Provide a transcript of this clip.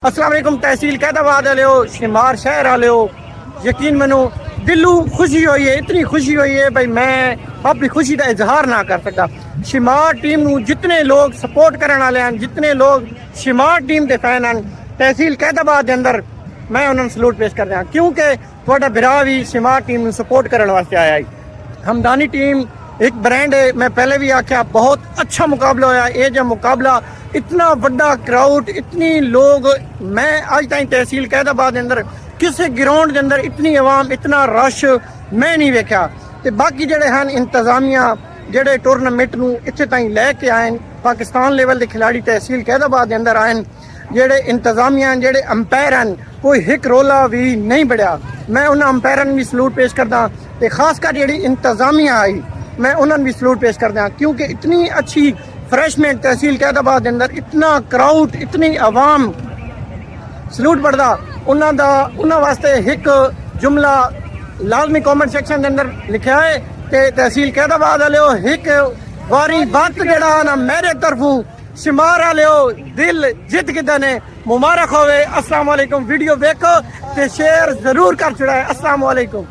अस्सलाम वालेकुम। तहसील कैदाबाद वाले हो, शिमार शहर वाले हो, यकीन मनो दिलों खुशी हुई है, इतनी खुशी हुई है भाई मैं अपनी खुशी का इजहार ना कर सकता। शिमार टीम नू जितने लोग सपोर्ट करने वाले हैं, जितने लोग शिमार टीम के फैन हैं, तहसील कैदाबाद के अंदर मैं उन्होंने सलूट पेश कर रहा क्योंकि थोड़ा बिरा भी शिमार टीम नू सपोर्ट करने वास्ते आया है। हमदानी टीम एक ब्रांड है, मैं पहले भी आख्या बहुत अच्छा मुकाबला होया। ये जो मुकाबला इतना बड़ा क्राउड, इतनी लोग, मैं आज तक तहसील कैदाबाद के अंदर किसी ग्राउंड के अंदर इतनी आवाम, इतना रश मैं नहीं वेख्या। तो बाकी जड़े हैं इंतजामिया जड़े टूरनामेंट नू इत्थे ताईं लैके आए, पाकिस्तान लेवल के खिलाड़ी तहसील कैदाबाद के अंदर आए, जेडे इंतजामिया जेडे अंपायर हैं, कोई हिक रोला भी नहीं बढ़िया। मैं उन्होंने अंपायर भी सलूट पेश करदा, तो खासकर जी इंतजामिया आई मैं उन्होंने भी सलूट पेश करदा क्योंकि इतनी अच्छी फ्रेशमेंट तहसील कैदाबाद के अंदर, इतना क्राउड, इतनी आवाम, सलूट बढ़दा उन्होंने वास्ते एक जुमला लाजमी कॉमेंट सेक्शन के अंदर लिखा है कि तहसील कैदाबाद वाले हो एक वारी बात जड़ा ना मेरे तरफों शिमार वाले हो दिल जित किदा ने मुबारक होवे। अस्सलाम वालेकुम। वीडियो देखो ते शेयर जरूर कर छड़ाए। अस्सलाम वालेकुम।